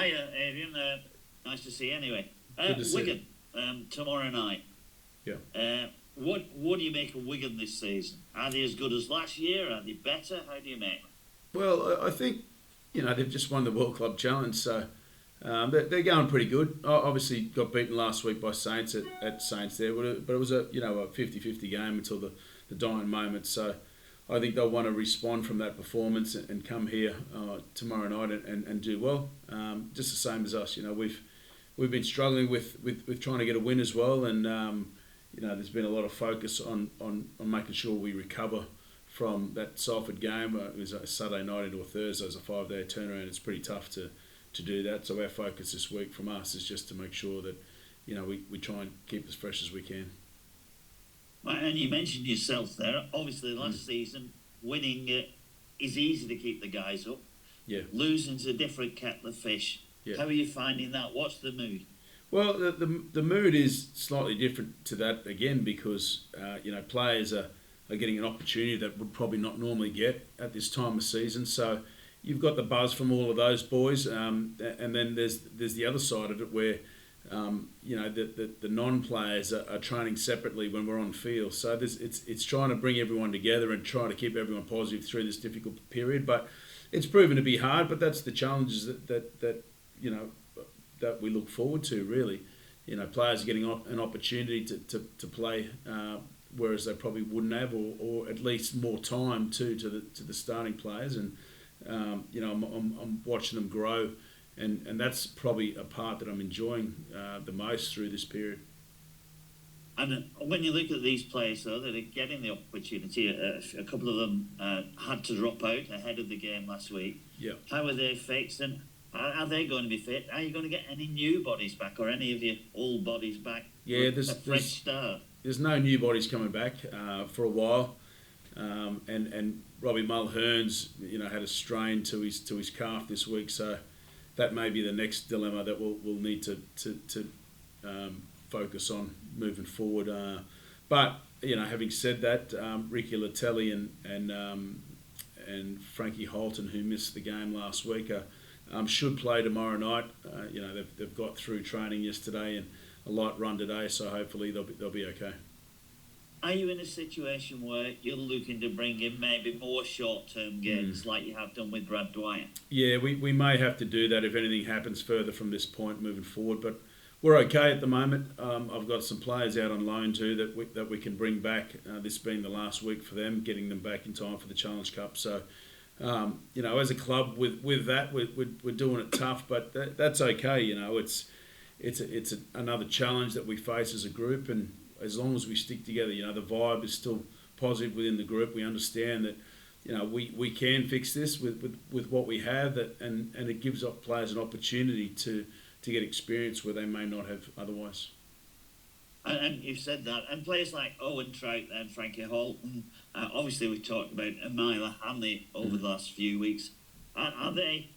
Hiya, Adrian. Nice to see you anyway. Good to see Wigan, tomorrow night. you. What do you make of Wigan this season? Are they as good as last year? Are they better? How do you make them? Well, I think they've just won the World Club Challenge, so they're going pretty good. Obviously, got beaten last week by Saints at Saints there, but it was a 50-50 game until the dying moment. So I think they'll want to respond from that performance and come here tomorrow night and do well. Just the same as us, we've been struggling with trying to get a win as well, and there's been a lot of focus on making sure we recover from that Salford game. It was a Saturday night into a Thursday. It was a 5-day turnaround. It's pretty tough to do that. So our focus this week from us is just to make sure that we try and keep as fresh as we can. Well, and you mentioned yourself there. Obviously, last season, winning is easy to keep the guys up. Yeah. Losing's a different kettle of fish. Yeah. How are you finding that? What's the mood? Well, the mood is slightly different to that again because players are getting an opportunity that would probably not normally get at this time of season. So you've got the buzz from all of those boys, and then there's the other side of it where the non-players are training separately when we're on field. So it's trying to bring everyone together and try to keep everyone positive through this difficult period. But it's proven to be hard. But that's the challenges that we look forward to, really. Players are getting an opportunity to play, whereas they probably wouldn't have, or at least more time to the starting players. And I'm watching them grow, and that's probably a part that I'm enjoying the most through this period. And when you look at these players, though, that are getting the opportunity, a couple of them had to drop out ahead of the game last week. Yeah. How are they fixed, and are they going to be fit? Are you going to get any new bodies back, or any of your old bodies back? Yeah, a fresh start. There's no new bodies coming back for a while, and Robbie Mulhern's had a strain to his calf this week, so that may be the next dilemma that we'll need to focus on moving forward. But having said that, Ricky Latelli and Frankie Holton, who missed the game last week, should play tomorrow night. They've got through training yesterday and a light run today, so hopefully they'll be okay. Are you in a situation where you're looking to bring in maybe more short-term games like you have done with Brad Dwyer? Yeah, we may have to do that if anything happens further from this point moving forward, but we're okay at the moment. I've got some players out on loan too that we can bring back, this being the last week for them, getting them back in time for the Challenge Cup. So, as a club with that, we're doing it tough, but that's okay. It's another challenge that we face as a group, and as long as we stick together, the vibe is still positive within the group. We understand that, we can fix this with what we have, and it gives up players an opportunity to get experience where they may not have otherwise. And you've said that, and players like Owen Trout and Frankie Holton, obviously we've talked about Umyla Hanley over the last few weeks. Are they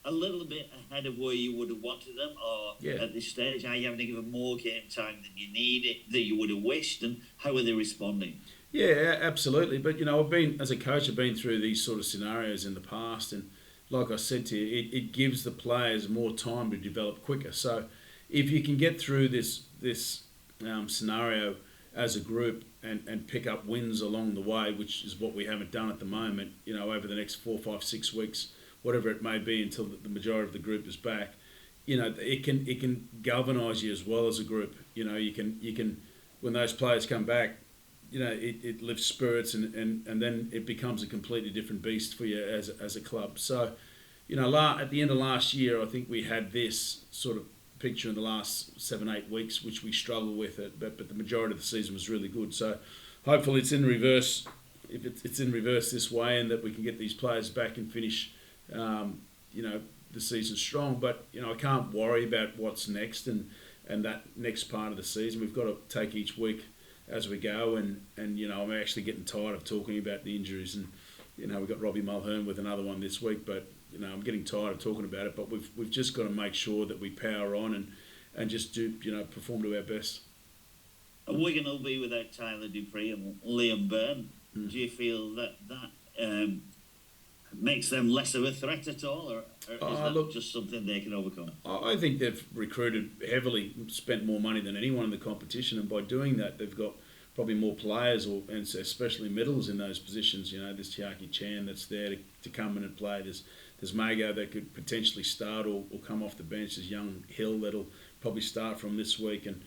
a little bit ahead of where you would have wanted them, or at this stage are you having to give them more game time than you needed, that you would have wished, and how are they responding? Yeah, absolutely. But as a coach, I've been through these sort of scenarios in the past, and like I said to you, it gives the players more time to develop quicker. So if you can get through this scenario as a group and pick up wins along the way, which is what we haven't done at the moment, over the next 4, 5, 6 weeks, whatever it may be, until the majority of the group is back, it can galvanise you as well as a group. You can when those players come back, it lifts spirits, and then it becomes a completely different beast for you as a club. So, at the end of last year, I think we had this sort of picture in the last 7, 8 weeks, which we struggled with it, but the majority of the season was really good. So hopefully it's in reverse, if it's in reverse this way, and that we can get these players back and finish, the season strong. But, I can't worry about what's next and that next part of the season. We've got to take each week as we go, and I'm actually getting tired of talking about the injuries, and we've got Robbie Mulhern with another one this week, but I'm getting tired of talking about it. But we've just got to make sure that we power on and just do perform to our best. Wigan will be without Tyler Dupree and Liam Byrne. Do you feel that makes them less of a threat at all, or is that Look, just something they can overcome? I think they've recruited heavily, spent more money than anyone in the competition, and by doing that, they've got probably more players, and especially middles in those positions. You know, there's Tiaki Chan that's there to come in and play. There's Mago that could potentially start or come off the bench. There's young Hill that'll probably start from this week, and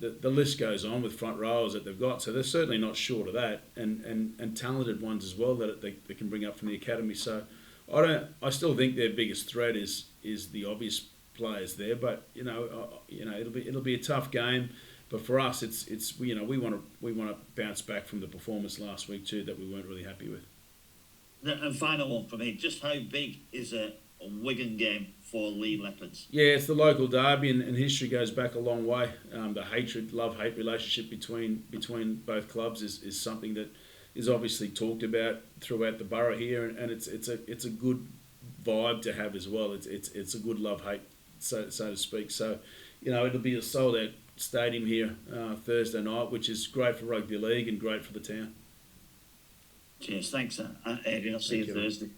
the list goes on with front rowers that they've got. So they're certainly not short of that, and talented ones as well that they can bring up from the academy. So I still think their biggest threat is the obvious players there, but it'll be a tough game. But for us, it's we want to bounce back from the performance last week too that we weren't really happy with. And final one for me: just how big is a Wigan game for Lee Leopards? Yeah, it's the local derby, and history goes back a long way. The love-hate relationship between both clubs is something that is obviously talked about throughout the borough here, and it's a good vibe to have as well. It's a good love-hate, so to speak. So, it'll be a sold-out stadium here Thursday night, which is great for rugby league and great for the town. Cheers, thanks, Adrian. I'll see you Thursday.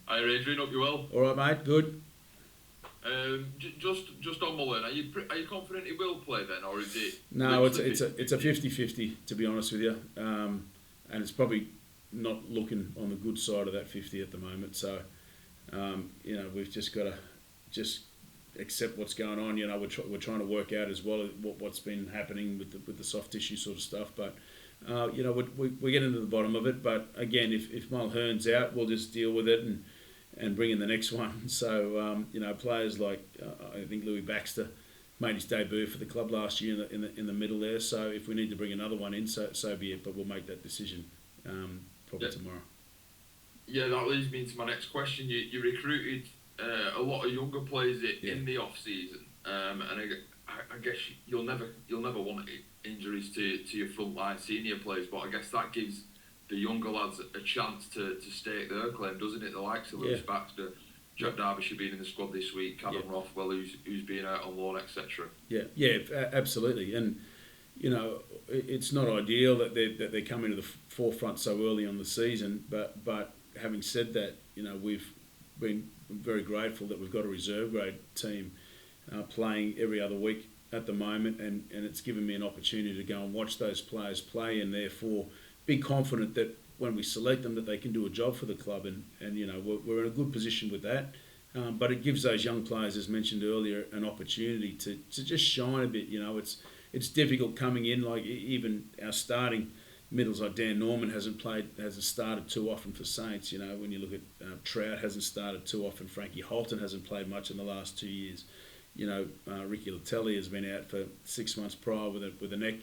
Hi, Adrian. Hope you're well. All right, mate. Good. Just on Mullen, are you confident he will play then, or is it? No, it's a 50-50 to be honest with you, and it's probably not looking on the good side of that 50 at the moment. So, we've just got to accept what's going on. We're trying to work out as well what's been happening with the soft tissue sort of stuff, but. We get into the bottom of it, but again, if Mulhern's out, we'll just deal with it and bring in the next one. So players like I think Louis Baxter made his debut for the club last year in the middle there. So if we need to bring another one in, so be it. But we'll make that decision probably tomorrow. Yeah, that leads me into my next question. You recruited a lot of younger players in the off season, and I guess you'll never want injuries to your frontline senior players, but I guess that gives the younger lads a chance to stake their claim, doesn't it? The likes of Lewis Baxter, Jack Derbyshire being in the squad this week, Callum Rothwell who's been out on loan, etc. Yeah, absolutely, and it's not ideal that they come into the forefront so early on the season, but having said that, we've been very grateful that we've got a reserve grade team playing every other week at the moment, and it's given me an opportunity to go and watch those players play, and therefore be confident that when we select them that they can do a job for the club, and we're in a good position with that, but it gives those young players, as mentioned earlier, an opportunity to just shine a bit. It's difficult coming in, like even our starting middles like Dan Norman hasn't started too often for Saints. When you look at Trout hasn't started too often, Frankie Holton hasn't played much in the last 2 years. Ricky Latelli has been out for 6 months prior with a neck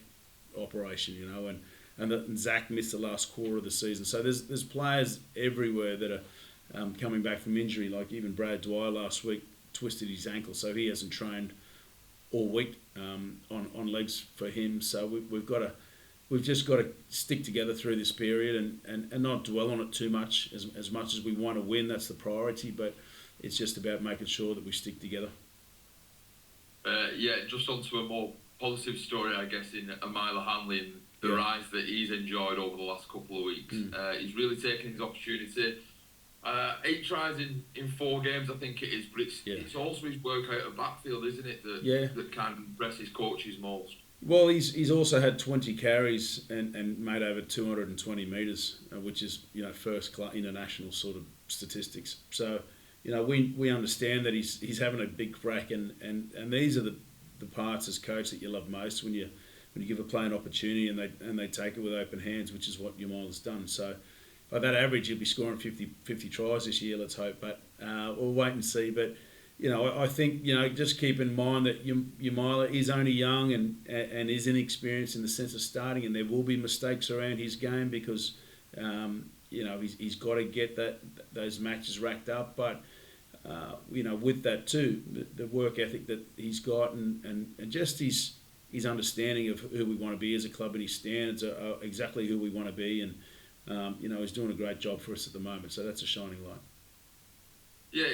operation, and Zach missed the last quarter of the season. So there's players everywhere that are coming back from injury, like even Brad Dwyer last week twisted his ankle, so he hasn't trained all week on legs for him. So we've just got to stick together through this period and not dwell on it too much. As much as we want to win, that's the priority, but it's just about making sure that we stick together. Just onto a more positive story, I guess, in Umyla Hanley and the rise that he's enjoyed over the last couple of weeks. He's really taken his opportunity. 8 tries in 4 games, I think it is, but it's also his work out of backfield, isn't it, that kind of impresses coaches most. Well, he's also had 20 carries and made over 220 metres, which is first class international sort of statistics. So. We understand that he's having a big crack, and these are the parts as coach that you love most when you give a player an opportunity and they take it with open hands, which is what Umyla's done. So by that average, he'll be scoring 50 tries this year. Let's hope, but we'll wait and see. But I think just keep in mind that Umyla is only young and is inexperienced in the sense of starting, and there will be mistakes around his game because he's got to get those matches racked up, but. With that too, the work ethic that he's got and just his understanding of who we want to be as a club and his standards are exactly who we want to be, and he's doing a great job for us at the moment, so that's a shining light. Yeah,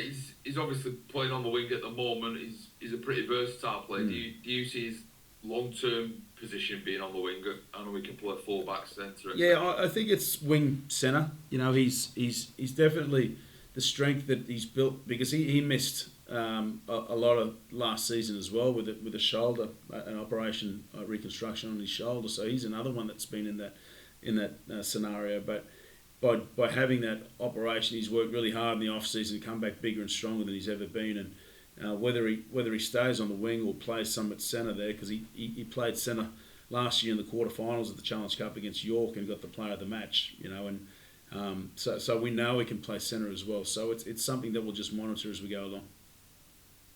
he's obviously playing on the wing at the moment. He's a pretty versatile player. Do you see long-term position being on the wing? I know we can play full-back, centre. Yeah, I think it's wing centre. He's definitely the strength that he's built, because he missed a lot of last season as well with a shoulder, an operation, reconstruction on his shoulder. So he's another one that's been in that scenario. But by having that operation, he's worked really hard in the off season to come back bigger and stronger than he's ever been. And whether he stays on the wing or plays some at centre there, because he played centre last year in the quarterfinals of the Challenge Cup against York and got the player of the match. So we know he can play centre as well. So it's something that we'll just monitor as we go along.